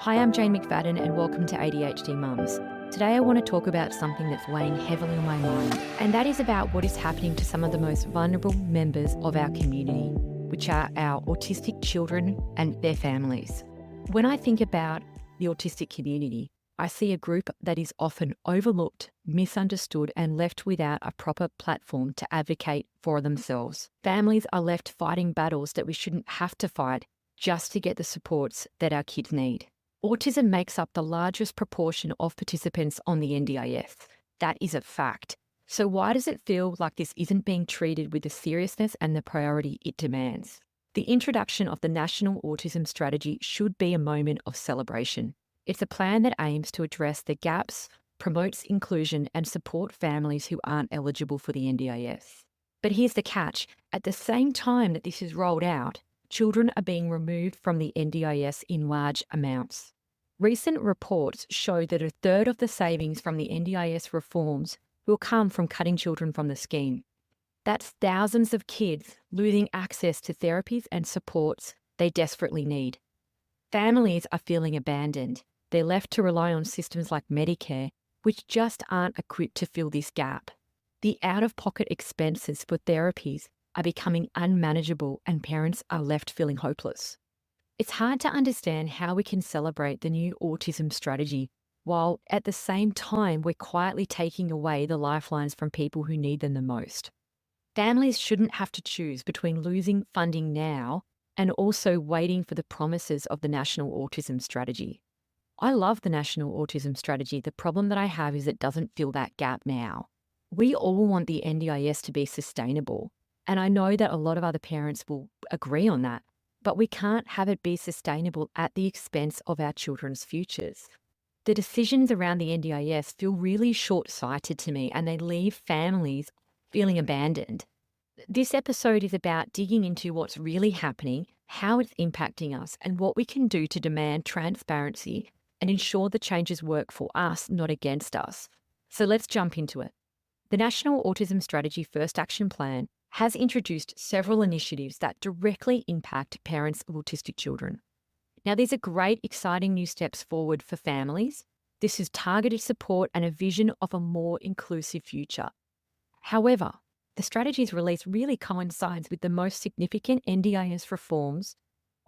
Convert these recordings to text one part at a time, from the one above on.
Hi, I'm Jane McFadden and welcome to ADHD Mums. Today I want to talk about something that's weighing heavily on my mind, and that is about what is happening to some of the most vulnerable members of our community, which are our autistic children and their families. When I think about the autistic community, I see a group that is often overlooked, misunderstood, and left without a proper platform to advocate for themselves. Families are left fighting battles that we shouldn't have to fight just to get the supports that our kids need. Autism makes up the largest proportion of participants on the NDIS. That is a fact. So why does it feel like this isn't being treated with the seriousness and the priority it demands? The introduction of the National Autism Strategy should be a moment of celebration. It's a plan that aims to address the gaps, promotes inclusion, and support families who aren't eligible for the NDIS. But here's the catch. At the same time that this is rolled out, children are being removed from the NDIS in large amounts. Recent reports show that a third of the savings from the NDIS reforms will come from cutting children from the scheme. That's thousands of kids losing access to therapies and supports they desperately need. Families are feeling abandoned. They're left to rely on systems like Medicare, which just aren't equipped to fill this gap. The out-of-pocket expenses for therapies are becoming unmanageable and parents are left feeling hopeless. It's hard to understand how we can celebrate the new autism strategy while at the same time we're quietly taking away the lifelines from people who need them the most. Families shouldn't have to choose between losing funding now and also waiting for the promises of the National Autism Strategy. I love the National Autism Strategy. The problem that I have is it doesn't fill that gap now. We all want the NDIS to be sustainable, and I know that a lot of other parents will agree on that. But we can't have it be sustainable at the expense of our children's futures. The decisions around the NDIS feel really short-sighted to me, and they leave families feeling abandoned. This episode is about digging into what's really happening, how it's impacting us, and what we can do to demand transparency and ensure the changes work for us, not against us. So let's jump into it. The National Autism Strategy First Action Plan has introduced several initiatives that directly impact parents of autistic children. Now, these are great, exciting new steps forward for families. This is targeted support and a vision of a more inclusive future. However, the strategy's release really coincides with the most significant NDIS reforms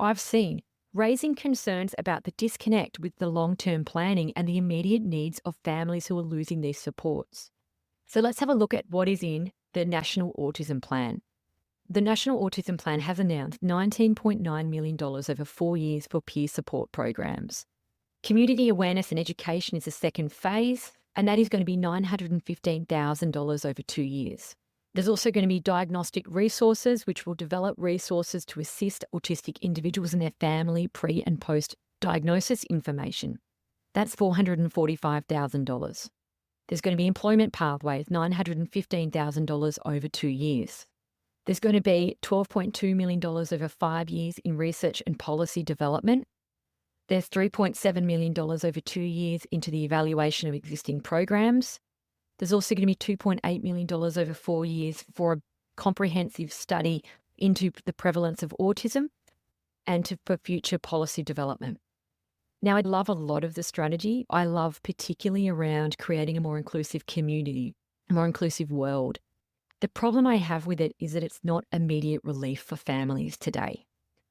I've seen, raising concerns about the disconnect with the long-term planning and the immediate needs of families who are losing these supports. So let's have a look at what is in the National Autism Plan. The National Autism Plan has announced $19.9 million over 4 years for peer support programs. Community awareness and education is the second phase, and that is going to be $915,000 over 2 years. There's also going to be diagnostic resources, which will develop resources to assist autistic individuals and their family pre- and post-diagnosis information. That's $445,000. There's going to be employment pathways, $915,000 over 2 years. There's going to be $12.2 million over 5 years in research and policy development. There's $3.7 million over 2 years into the evaluation of existing programs. There's also going to be $2.8 million over 4 years for a comprehensive study into the prevalence of autism and for future policy development. Now, I love a lot of the strategy. I love particularly around creating a more inclusive community, a more inclusive world. The problem I have with it is that it's not immediate relief for families today.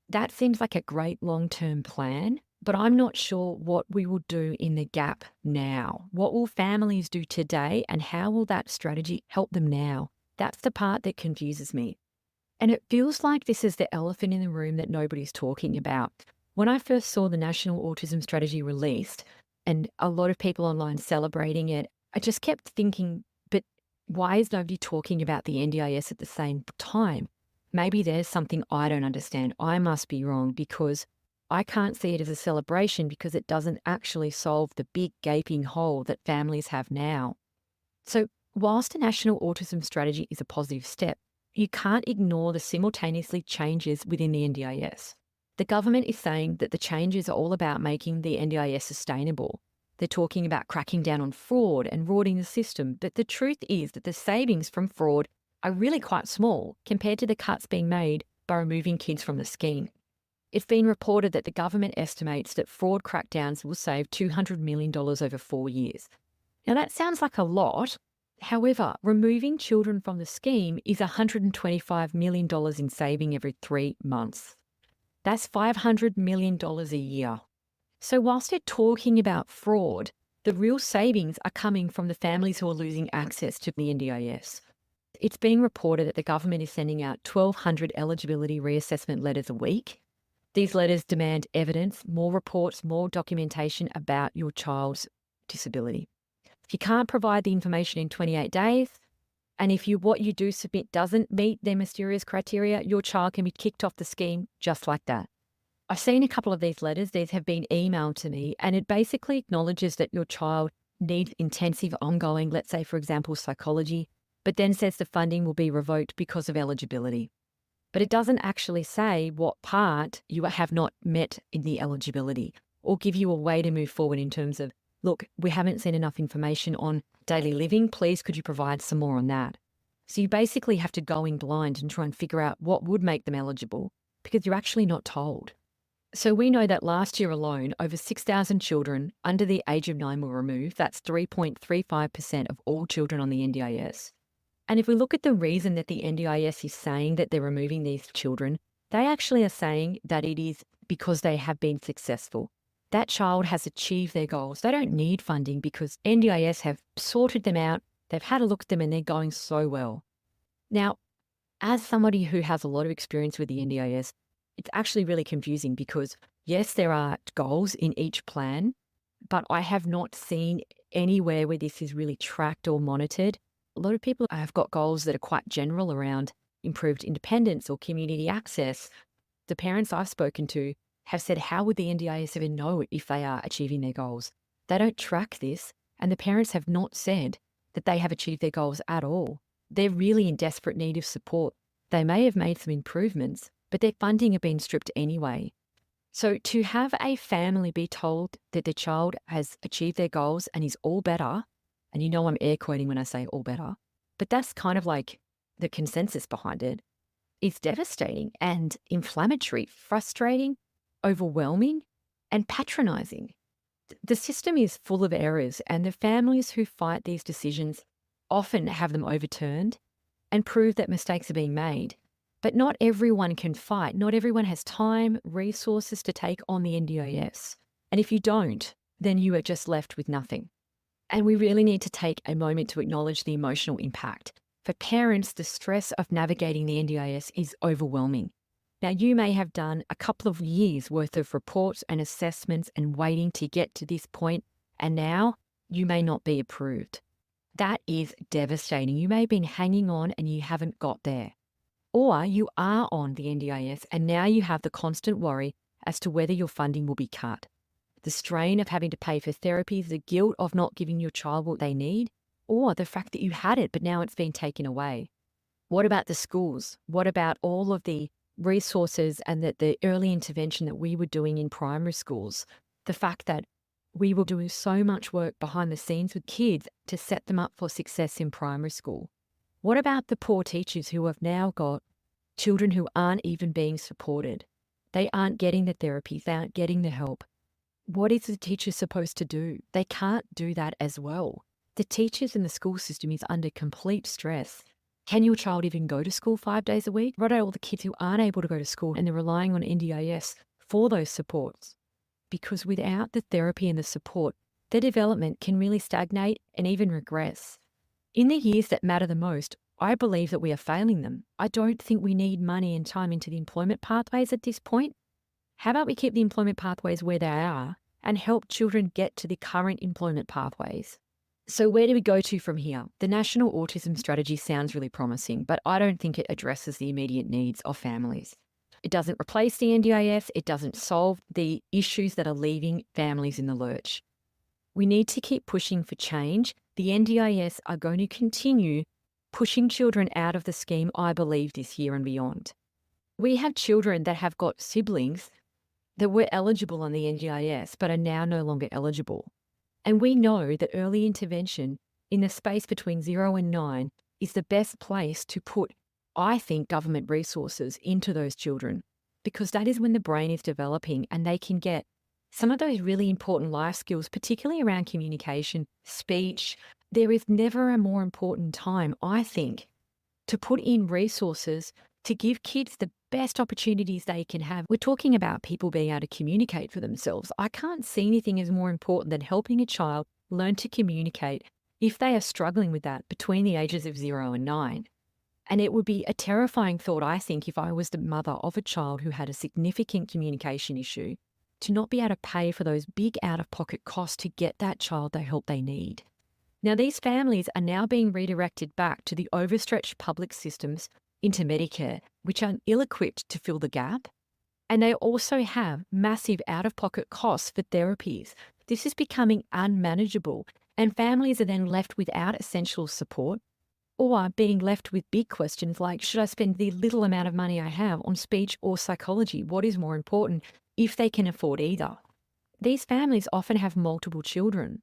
That seems like a great long-term plan, but I'm not sure what we will do in the gap now. What will families do today, and how will that strategy help them now? That's the part that confuses me. And it feels like this is the elephant in the room that nobody's talking about. When I first saw the National Autism Strategy released and a lot of people online celebrating it, I just kept thinking, but why is nobody talking about the NDIS at the same time? Maybe there's something I don't understand. I must be wrong because I can't see it as a celebration because it doesn't actually solve the big gaping hole that families have now. So whilst the National Autism Strategy is a positive step, you can't ignore the simultaneously changes within the NDIS. The government is saying that the changes are all about making the NDIS sustainable. They're talking about cracking down on fraud and rorting the system, but the truth is that the savings from fraud are really quite small compared to the cuts being made by removing kids from the scheme. It's been reported that the government estimates that fraud crackdowns will save $200 million over 4 years. Now, that sounds like a lot. However, removing children from the scheme is $125 million in saving every 3 months. That's $500 million a year. So whilst they're talking about fraud, the real savings are coming from the families who are losing access to the NDIS. It's being reported that the government is sending out 1,200 eligibility reassessment letters a week. These letters demand evidence, more reports, more documentation about your child's disability. If you can't provide the information in 28 days, and if what you do submit doesn't meet their mysterious criteria, your child can be kicked off the scheme just like that. I've seen a couple of these letters. These have been emailed to me, and it basically acknowledges that your child needs intensive ongoing, let's say, for example, psychology, but then says the funding will be revoked because of eligibility. But it doesn't actually say what part you have not met in the eligibility or give you a way to move forward in terms of, look, we haven't seen enough information on daily living. Please, could you provide some more on that? So you basically have to go in blind and try and figure out what would make them eligible because you're actually not told. So we know that last year alone, over 6,000 children under the age of 9 were removed. That's 3.35% of all children on the NDIS. And if we look at the reason that the NDIS is saying that they're removing these children, they actually are saying that it is because they have been successful. That child has achieved their goals. They don't need funding because NDIS have sorted them out. They've had a look at them and they're going so well. Now, as somebody who has a lot of experience with the NDIS, it's actually really confusing because, yes, there are goals in each plan, but I have not seen anywhere where this is really tracked or monitored. A lot of people have got goals that are quite general around improved independence or community access. The parents I've spoken to have said, how would the NDIS even know if they are achieving their goals? They don't track this, and the parents have not said that they have achieved their goals at all. They're really in desperate need of support. They may have made some improvements, but their funding have been stripped anyway. So to have a family be told that their child has achieved their goals and is all better, and you know I'm air quoting when I say all better, but that's kind of like the consensus behind it, is devastating and inflammatory, frustrating, overwhelming, and patronizing. The system is full of errors, and the families who fight these decisions often have them overturned and prove that mistakes are being made. But not everyone can fight. Not everyone has time, resources to take on the NDIS. And if you don't, then you are just left with nothing. And we really need to take a moment to acknowledge the emotional impact. For parents, the stress of navigating the NDIS is overwhelming. Now, you may have done a couple of years worth of reports and assessments and waiting to get to this point, and now you may not be approved. That is devastating. You may have been hanging on and you haven't got there. Or you are on the NDIS and now you have the constant worry as to whether your funding will be cut. The strain of having to pay for therapy, the guilt of not giving your child what they need, or the fact that you had it but now it's been taken away. What about the schools? What about all of the resources and the early intervention that we were doing in primary schools? The fact that we were doing so much work behind the scenes with kids to set them up for success in primary school. What about the poor teachers who have now got children who aren't even being supported? They aren't getting the therapy, they aren't getting the help. What is the teacher supposed to do? They can't do that as well. The teachers in the school system is under complete stress. Can your child even go to school 5 days a week? What about all the kids who aren't able to go to school and they're relying on NDIS for those supports? Because without the therapy and the support, their development can really stagnate and even regress. In the years that matter the most, I believe that we are failing them. I don't think we need money and time into the employment pathways at this point. How about we keep the employment pathways where they are and help children get to the current employment pathways? So where do we go to from here? The National Autism Strategy sounds really promising, but I don't think it addresses the immediate needs of families. It doesn't replace the NDIS. It doesn't solve the issues that are leaving families in the lurch. We need to keep pushing for change. The NDIS are going to continue pushing children out of the scheme, I believe, this year and beyond. We have children that have got siblings that were eligible on the NDIS but are now no longer eligible. And we know that early intervention in the space between 0 and 9 is the best place to put, I think, government resources into those children. because that is when the brain is developing and they can get some of those really important life skills, particularly around communication, speech. There is never a more important time, I think, to put in resources to give kids the best opportunities they can have. We're talking about people being able to communicate for themselves. I can't see anything as more important than helping a child learn to communicate if they are struggling with that between the ages of 0 and 9. And it would be a terrifying thought, I think, if I was the mother of a child who had a significant communication issue, to not be able to pay for those big out-of-pocket costs to get that child the help they need. Now, these families are now being redirected back to the overstretched public systems into Medicare, which are ill-equipped to fill the gap. And they also have massive out-of-pocket costs for therapies. This is becoming unmanageable, and families are then left without essential support or being left with big questions like, should I spend the little amount of money I have on speech or psychology? What is more important if they can afford either? These families often have multiple children.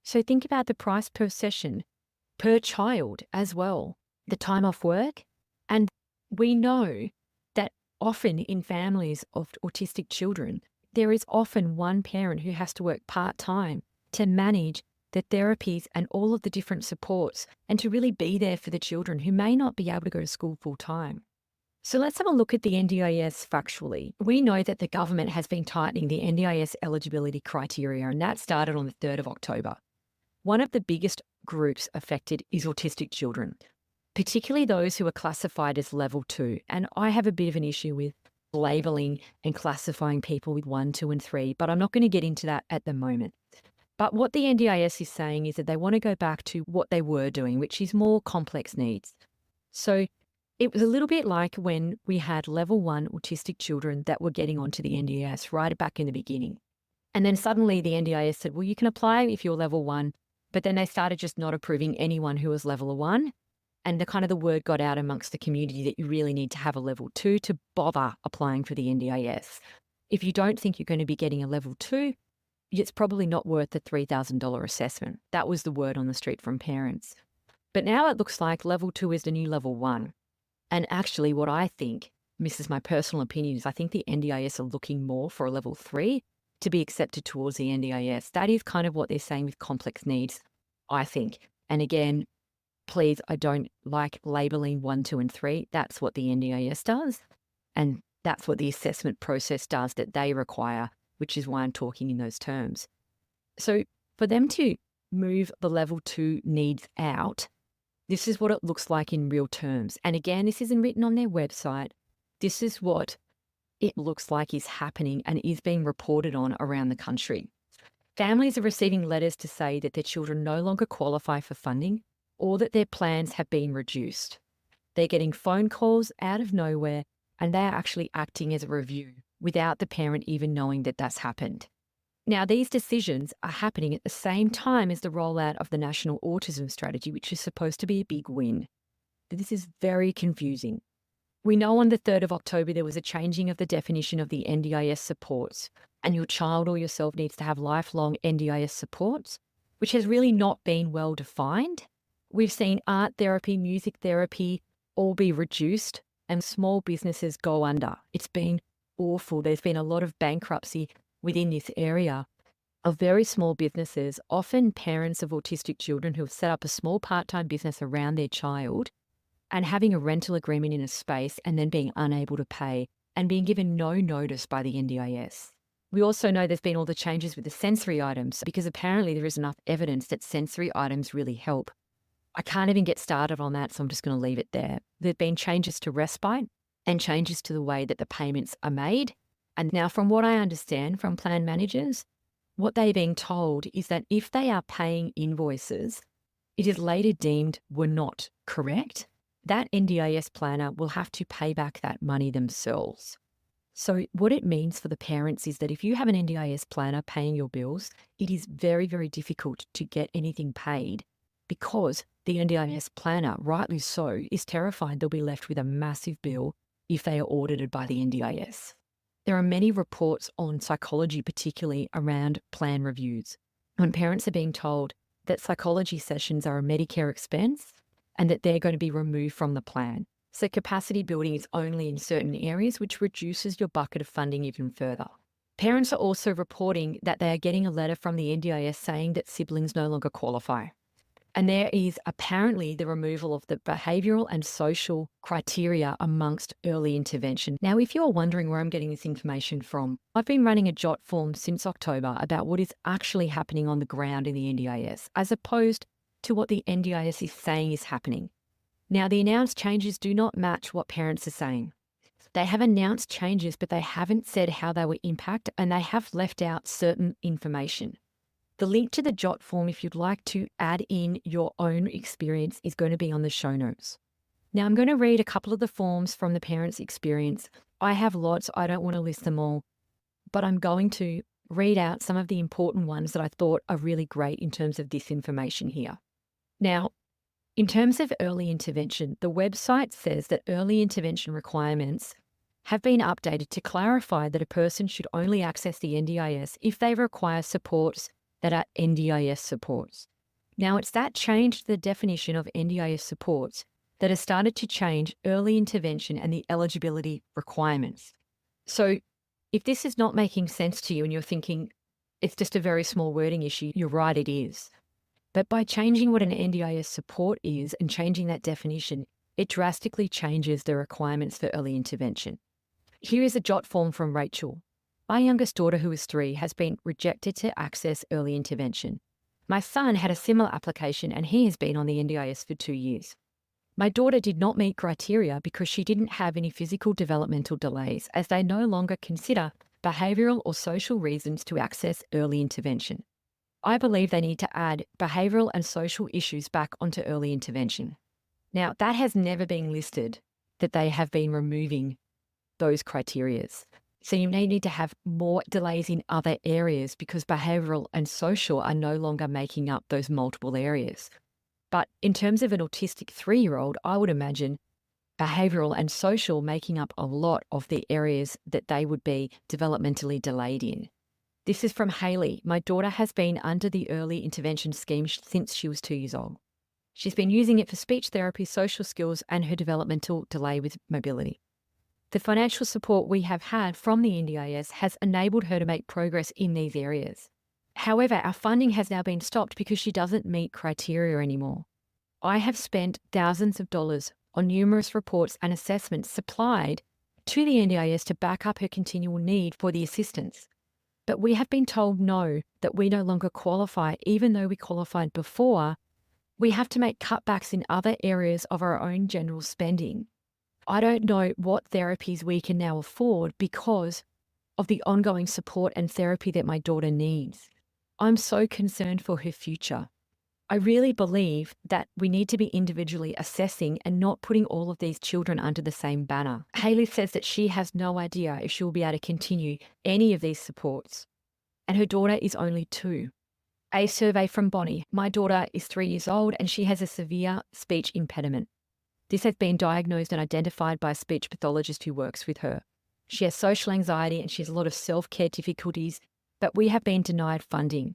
So think about the price per session, per child as well, the time off work. And we know that often in families of autistic children, there is often one parent who has to work part-time to manage the therapies and all of the different supports and to really be there for the children who may not be able to go to school full-time. So let's have a look at the NDIS factually. We know that the government has been tightening the NDIS eligibility criteria, and that started on the 3rd of October. One of the biggest groups affected is autistic children, particularly those who are classified as level 2. And I have a bit of an issue with labelling and classifying people with 1, 2, and 3, but I'm not going to get into that at the moment. But what the NDIS is saying is that they want to go back to what they were doing, which is more complex needs. So it was a little bit like when we had level 1 autistic children that were getting onto the NDIS right back in the beginning. And then suddenly the NDIS said, well, you can apply if you're level 1, but then they started just not approving anyone who was level 1. And the word got out amongst the community that you really need to have a level 2 to bother applying for the NDIS. If you don't think you're going to be getting a level 2, it's probably not worth the $3,000 assessment. That was the word on the street from parents. But now it looks like level 2 is the new level 1. And actually what I think, this is my personal opinion, is I think the NDIS are looking more for a level 3 to be accepted towards the NDIS. That is kind of what they're saying with complex needs, I think. And again, please, I don't like labelling 1, 2, and 3. That's what the NDIS does. And that's what the assessment process does that they require, which is why I'm talking in those terms. So for them to move the level 2 needs out, this is what it looks like in real terms. And again, this isn't written on their website. This is what it looks like is happening and is being reported on around the country. Families are receiving letters to say that their children no longer qualify for funding or that their plans have been reduced. They're getting phone calls out of nowhere, and they're actually acting as a review without the parent even knowing that that's happened. Now, these decisions are happening at the same time as the rollout of the National Autism Strategy, which is supposed to be a big win. This is very confusing. We know on the 3rd of October there was a changing of the definition of the NDIS supports, and your child or yourself needs to have lifelong NDIS supports, which has really not been well defined. We've seen art therapy, music therapy all be reduced and small businesses go under. It's been awful. There's been a lot of bankruptcy within this area of very small businesses, often parents of autistic children who have set up a small part-time business around their child and having a rental agreement in a space and then being unable to pay and being given no notice by the NDIS. We also know there's been all the changes with the sensory items because apparently there is enough evidence that sensory items really help. I can't even get started on that, so I'm just going to leave it there. There have been changes to respite and changes to the way that the payments are made. And now from what I understand from plan managers, what they're being told is that if they are paying invoices, it is later deemed were not correct, that NDIS planner will have to pay back that money themselves. So what it means for the parents is that if you have an NDIS planner paying your bills, it is very, very difficult to get anything paid because the NDIS planner, rightly so, is terrified they'll be left with a massive bill if they are audited by the NDIS. There are many reports on psychology, particularly around plan reviews, when parents are being told that psychology sessions are a Medicare expense and that they're going to be removed from the plan. So capacity building is only in certain areas, which reduces your bucket of funding even further. Parents are also reporting that they are getting a letter from the NDIS saying that siblings no longer qualify. And there is apparently the removal of the behavioural and social criteria amongst early intervention. Now, if you're wondering where I'm getting this information from, I've been running a jot form since October about what is actually happening on the ground in the NDIS, as opposed to what the NDIS is saying is happening. Now, the announced changes do not match what parents are saying. They have announced changes, but they haven't said how they will impact, and they have left out certain information. The link to the jot form, if you'd like to add in your own experience, is going to be on the show notes. Now, I'm going to read a couple of the forms from the parents' experience. I have lots, I don't want to list them all, but I'm going to read out some of the important ones that I thought are really great in terms of this information here. Now, in terms of early intervention, the website says that early intervention requirements have been updated to clarify that a person should only access the NDIS if they require supports that are NDIS supports. Now, it's that change to the definition of NDIS supports that has started to change early intervention and the eligibility requirements. So if this is not making sense to you and you're thinking it's just a very small wording issue, you're right, it is. But by changing what an NDIS support is and changing that definition, it drastically changes the requirements for early intervention. Here is a jot form from Rachel. My youngest daughter, who is 3, has been rejected to access early intervention. My son had a similar application and he has been on the NDIS for 2 years. My daughter did not meet criteria because she didn't have any physical developmental delays, as they no longer consider behavioural or social reasons to access early intervention. I believe they need to add behavioural and social issues back onto early intervention. Now, that has never been listed, that they have been removing those criterias. So you may need to have more delays in other areas because behavioural and social are no longer making up those multiple areas. But in terms of an autistic 3-year-old, I would imagine behavioural and social making up a lot of the areas that they would be developmentally delayed in. This is from Hayley. My daughter has been under the early intervention scheme since she was 2 years old. She's been using it for speech therapy, social skills, and her developmental delay with mobility. The financial support we have had from the NDIS has enabled her to make progress in these areas. However, our funding has now been stopped because she doesn't meet criteria anymore. I have spent thousands of dollars on numerous reports and assessments supplied to the NDIS to back up her continual need for the assistance. But we have been told no, that we no longer qualify, even though we qualified before. We have to make cutbacks in other areas of our own general spending. I don't know what therapies we can now afford because of the ongoing support and therapy that my daughter needs. I'm so concerned for her future. I really believe that we need to be individually assessing and not putting all of these children under the same banner. Hayley says that she has no idea if she'll be able to continue any of these supports, and her daughter is only 2. A survey from Bonnie. My daughter is 3 years old and she has a severe speech impediment. This has been diagnosed and identified by a speech pathologist who works with her. She has social anxiety and she has a lot of self-care difficulties, but we have been denied funding.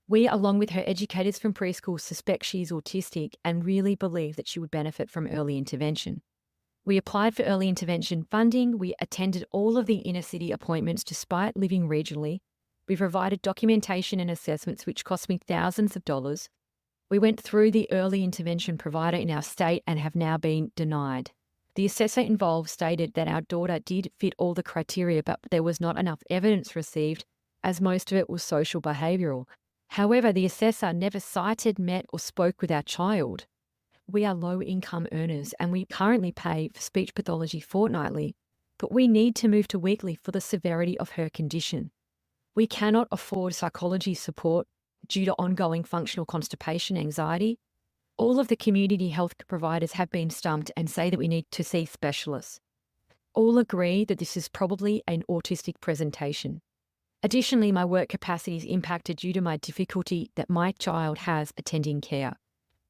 We, along with her educators from preschool, suspect she is autistic and really believe that she would benefit from early intervention. We applied for early intervention funding. We attended all of the inner city appointments despite living regionally. We provided documentation and assessments which cost me thousands of dollars. We went through the early intervention provider in our state and have now been denied. The assessor involved stated that our daughter did fit all the criteria, but there was not enough evidence received, as most of it was social behavioural. However, the assessor never cited, met or spoke with our child. We are low-income earners and we currently pay for speech pathology fortnightly, but we need to move to weekly for the severity of her condition. We cannot afford psychology support due to ongoing functional constipation, anxiety. All of the community health providers have been stumped and say that we need to see specialists. All agree that this is probably an autistic presentation. Additionally, my work capacity is impacted due to my difficulty that my child has attending care.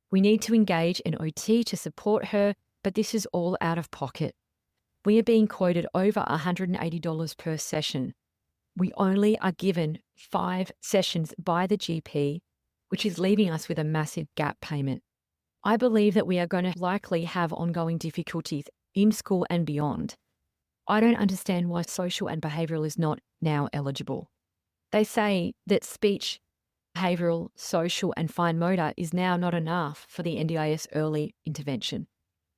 We need to engage an OT to support her, but this is all out of pocket. We are being quoted over $180 per session. We only are given 5 sessions by the GP, which is leaving us with a massive gap payment. I believe that we are going to likely have ongoing difficulties in school and beyond. I don't understand why social and behavioural is not now eligible. They say that speech, behavioural, social, and fine motor is now not enough for the NDIS early intervention.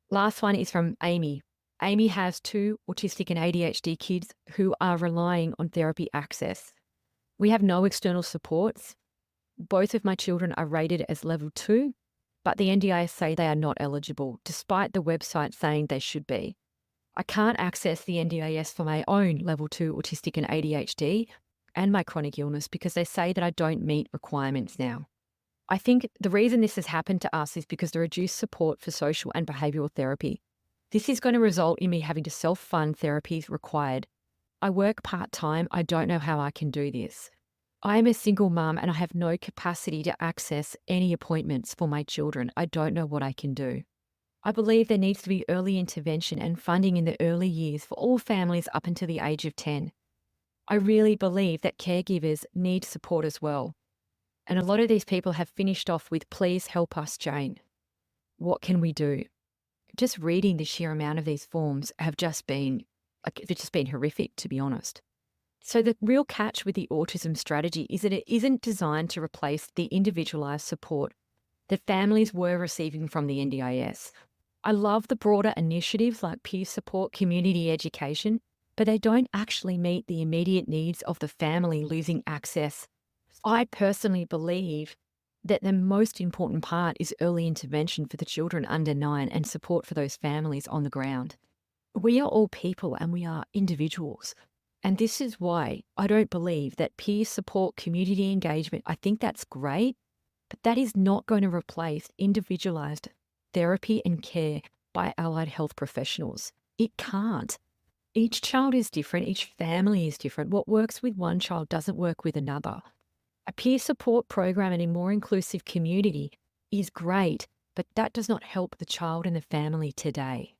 Last one is from Amy. Amy has 2 autistic and ADHD kids who are relying on therapy access. We have no external supports. Both of my children are rated as level 2, but the NDIS say they are not eligible, despite the website saying they should be. I can't access the NDIS for my own level 2 autistic and ADHD and my chronic illness because they say that I don't meet requirements now. I think the reason this has happened to us is because the reduced support for social and behavioural therapy. This is going to result in me having to self-fund therapies required. I work part-time. I don't know how I can do this. I am a single mum and I have no capacity to access any appointments for my children. I don't know what I can do. I believe there needs to be early intervention and funding in the early years for all families up until the age of 10. I really believe that caregivers need support as well. And a lot of these people have finished off with, "Please help us, Jane." What can we do? Just reading the sheer amount of these forms have just been, it's just been horrific, to be honest. So the real catch with the autism strategy is that it isn't designed to replace the individualised support that families were receiving from the NDIS. I love the broader initiatives like peer support, community education, but they don't actually meet the immediate needs of the family losing access. I personally believe that the most important part is early intervention for the children under 9 and support for those families on the ground. We are all people and we are individuals. And this is why I don't believe that peer support, community engagement, I think that's great, but that is not going to replace individualised therapy and care by allied health professionals. It can't. Each child is different. Each family is different. What works with one child doesn't work with another. A peer support program and a more inclusive community is great, but that does not help the child and the family today.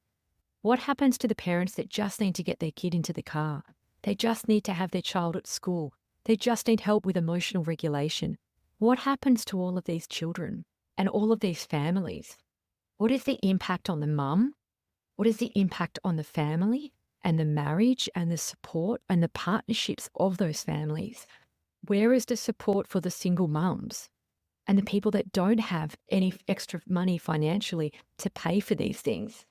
What happens to the parents that just need to get their kid into the car? They just need to have their child at school. They just need help with emotional regulation. What happens to all of these children and all of these families? What is the impact on the mum? What is the impact on the family and the marriage and the support and the partnerships of those families? Where is the support for the single mums and the people that don't have any extra money financially to pay for these things?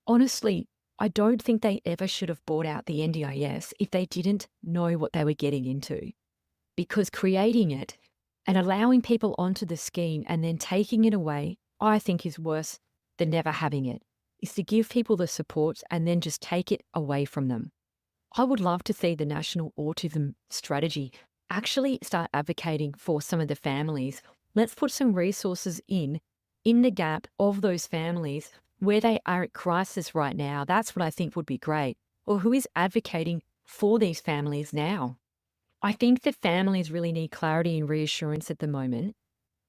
Honestly, I don't think they ever should have bought out the NDIS if they didn't know what they were getting into. Because creating it and allowing people onto the scheme and then taking it away, I think is worse than never having it, is to give people the support and then just take it away from them. I would love to see the National Autism Strategy actually start advocating for some of the families. Let's put some resources in the gap of those families where they are at crisis right now. That's what I think would be great. Or who is advocating for these families now? I think that families really need clarity and reassurance at the moment.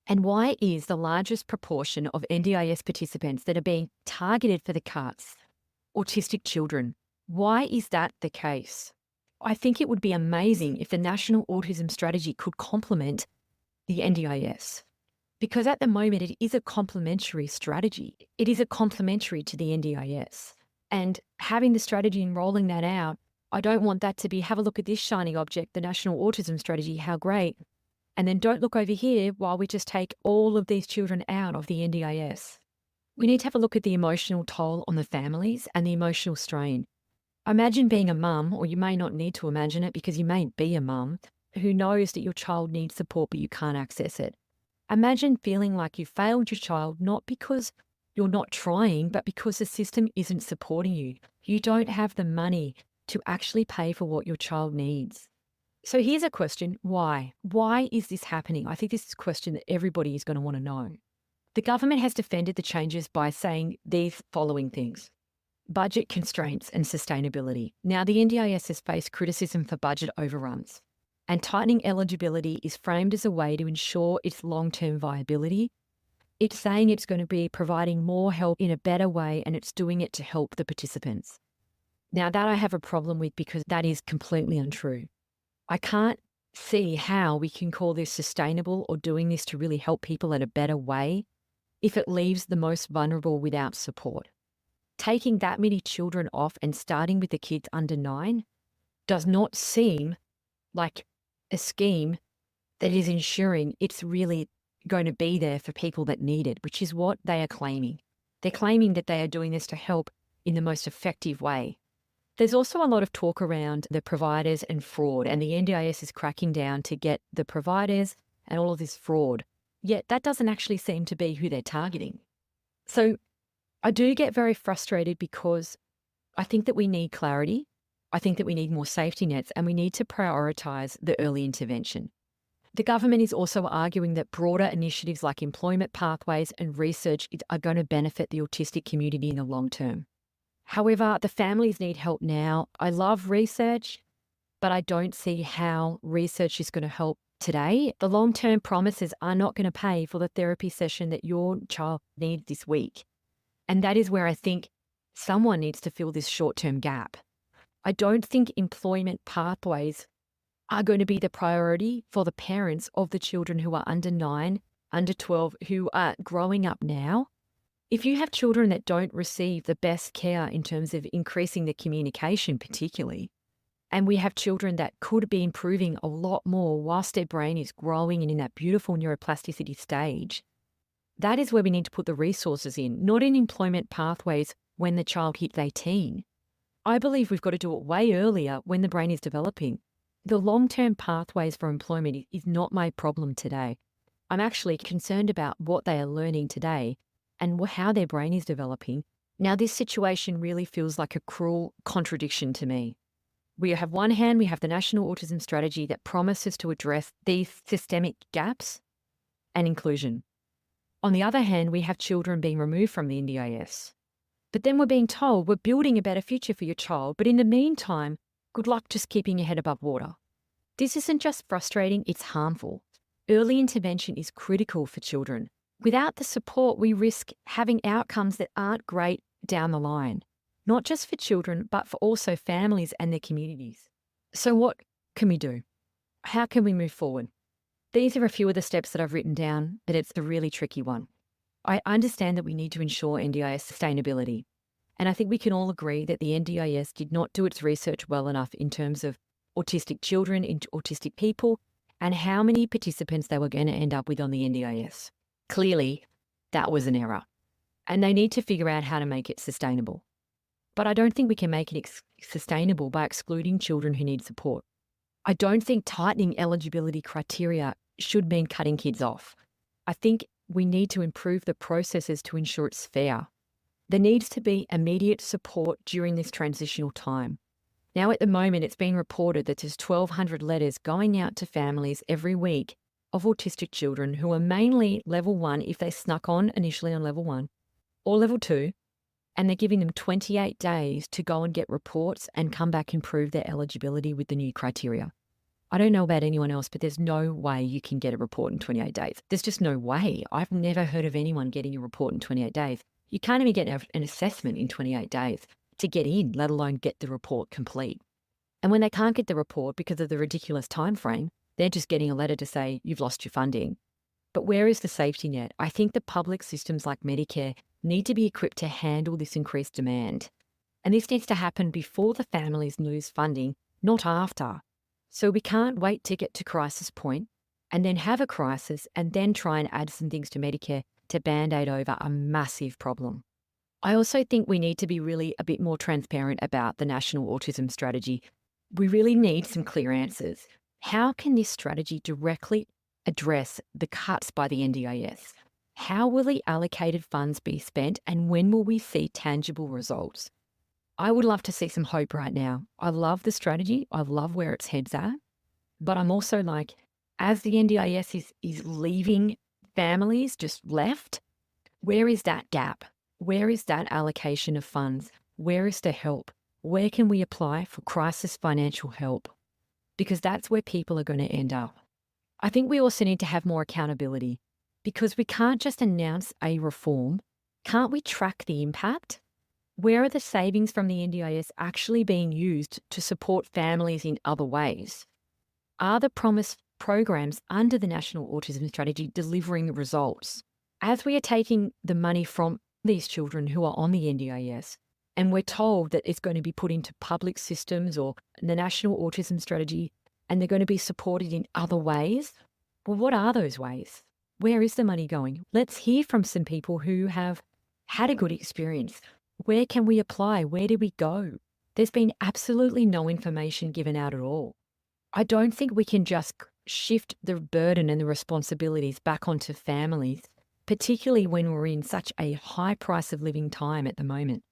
And why is the largest proportion of NDIS participants that are being targeted for the cuts autistic children? Why is that the case? I think it would be amazing if the National Autism Strategy could complement the NDIS. Because at the moment, it is a complementary strategy. It is a complementary to the NDIS. And having the strategy and rolling that out, I don't want that to be, have a look at this shiny object, the National Autism Strategy, how great. And then don't look over here while we just take all of these children out of the NDIS. We need to have a look at the emotional toll on the families and the emotional strain. Imagine being a mum, or you may not need to imagine it because you may be a mum, who knows that your child needs support but you can't access it. Imagine feeling like you failed your child, not because you're not trying, but because the system isn't supporting you. You don't have the money to actually pay for what your child needs. So here's a question, why? Why is this happening? I think this is a question that everybody is going to want to know. The government has defended the changes by saying these following things: budget constraints and sustainability. Now, the NDIS has faced criticism for budget overruns, and tightening eligibility is framed as a way to ensure its long-term viability. It's saying it's going to be providing more help in a better way, and it's doing it to help the participants. Now, that I have a problem with because that is completely untrue. I can't see how we can call this sustainable or doing this to really help people in a better way if it leaves the most vulnerable without support. taking that many children off and starting with the kids under 9 does not seem like a scheme that is ensuring it's really going to be there for people that need it, which is what they are claiming. They're claiming that they are doing this to help in the most effective way. There's also a lot of talk around the providers and fraud, and the NDIS is cracking down to get the providers and all of this fraud. Yet that doesn't actually seem to be who they're targeting. So I do get very frustrated because I think that we need clarity. I think that we need more safety nets, and we need to prioritise the early intervention. The government is also arguing that broader initiatives like employment pathways and research are going to benefit the autistic community in the long term. However, the families need help now. I love research, but I don't see how research is going to help today. The long-term promises are not going to pay for the therapy session that your child needs this week. And that is where I think someone needs to fill this short-term gap. I don't think employment pathways are going to be the priority for the parents of the children who are under 9, under 12, who are growing up now. If you have children that don't receive the best care in terms of increasing the communication particularly, and we have children that could be improving a lot more whilst their brain is growing and in that beautiful neuroplasticity stage, that is where we need to put the resources in, not in employment pathways when the child hits 18. I believe we've got to do it way earlier when the brain is developing. The long-term pathways for employment is not my problem today. I'm actually concerned about what they are learning today and how their brain is developing. Now, this situation really feels like a cruel contradiction to me. We have one hand, we have the National Autism Strategy that promises to address these systemic gaps and inclusion. On the other hand, we have children being removed from the NDIS. But then we're being told we're building a better future for your child, but in the meantime, good luck just keeping your head above water. This isn't just frustrating, it's harmful. Early intervention is critical for children. Without the support, we risk having outcomes that aren't great down the line, not just for children, but for also families and their communities. So what can we do? How can we move forward? These are a few of the steps that I've written down, but it's a really tricky one. I understand that we need to ensure NDIS sustainability. And I think we can all agree that the NDIS did not do its research well enough in terms of autistic children, into autistic people, and how many participants they were going to end up with on the NDIS. Clearly, that was an error. And they need to figure out how to make it sustainable. But I don't think we can make it sustainable by excluding children who need support. I don't think tightening eligibility criteria should mean cutting kids off. I think we need to improve the processes to ensure it's fair. There needs to be immediate support during this transitional time. Now, at the moment, it's been reported that there's 1,200 letters going out to families every week of autistic children who are mainly level 1 if they snuck on initially on level 1 or level 2, and they're giving them 28 days to go and get reports and come back and prove their eligibility with the new criteria. I don't know about anyone else, but there's no way you can get a report in 28 days. There's just no way. I've never heard of anyone getting a report in 28 days. You can't even get an assessment in 28 days to get in, let alone get the report complete. And when they can't get the report because of the ridiculous time frame, they're just getting a letter to say, you've lost your funding. But where is the safety net? I think the public systems like Medicare need to be equipped to handle this increased demand. And this needs to happen before the families lose funding, not after. So we can't wait to get to crisis point and then have a crisis and then try and add some things to Medicare to band-aid over a massive problem. I also think we need to be really a bit more transparent about the National Autism Strategy. We really need some clear answers. How can this strategy directly address the cuts by the NDIS? How will the allocated funds be spent, and when will we see tangible results? I would love to see some hope right now. I love the strategy. I love where its head's at. But I'm also like, as the NDIS is leaving families just left, where is that gap? Where is that allocation of funds? Where is the help? Where can we apply for crisis financial help? Because that's where people are going to end up. I think we also need to have more accountability, because we can't just announce a reform. Can't we track the impact? Where are the savings from the NDIS actually being used to support families in other ways? Are the promised programs under the National Autism Strategy delivering results? As we are taking the money from these children who are on the NDIS, and we're told that it's going to be put into public systems or the National Autism Strategy, and they're going to be supported in other ways. Well, what are those ways? Where is the money going? Let's hear from some people who have had a good experience. Where can we apply? Where do we go? There's been absolutely no information given out at all. I don't think we can just shift the burden and the responsibilities back onto families, particularly when we're in such a high price of living time at the moment.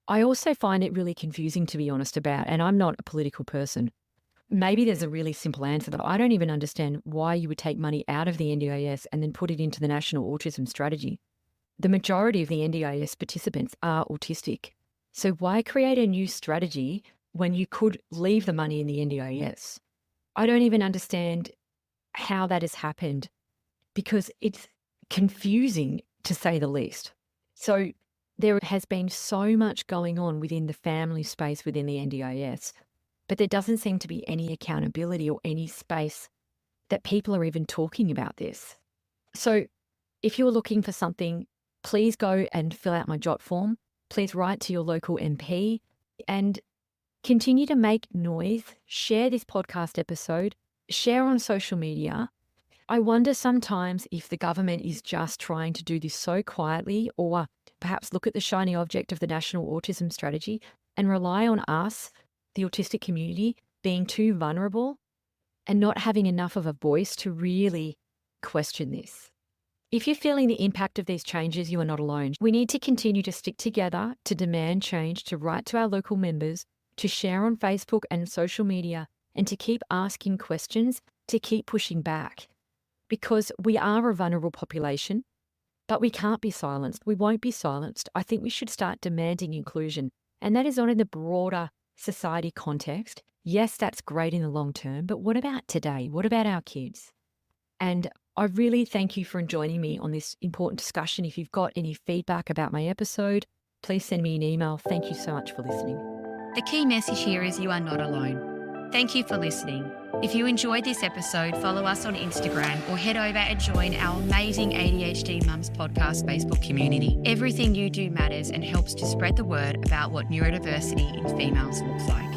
I also find it really confusing, to be honest, and I'm not a political person. Maybe there's a really simple answer, but I don't even understand why you would take money out of the NDIS and then put it into the National Autism Strategy. The majority of the NDIS participants are autistic. So why create a new strategy when you could leave the money in the NDIS? I don't even understand how that has happened because it's confusing, to say the least. So there has been so much going on within the family space within the NDIS, but there doesn't seem to be any accountability or any space that people are even talking about this. So if you're looking for something, please go and fill out my jot form. Please write to your local MP and continue to make noise. Share this podcast episode. Share on social media. I wonder sometimes if the government is just trying to do this so quietly, or perhaps look at the shiny object of the National Autism Strategy and rely on us, the autistic community, being too vulnerable and not having enough of a voice to really question this. If you're feeling the impact of these changes, you are not alone. We need to continue to stick together, to demand change, to write to our local members, to share on Facebook and social media, and to keep asking questions, to keep pushing back. Because we are a vulnerable population, but we can't be silenced. We won't be silenced. I think we should start demanding inclusion. And that is not in the broader society context. Yes, that's great in the long term, but what about today? What about our kids? And I really thank you for joining me on this important discussion. If you've got any feedback about my episode, please send me an email. Thank you so much for listening. The key message here is you are not alone. Thank you for listening. If you enjoyed this episode, follow us on Instagram or head over and join our amazing ADHD Mums podcast Facebook community. Everything you do matters and helps to spread the word about what neurodiversity in females looks like.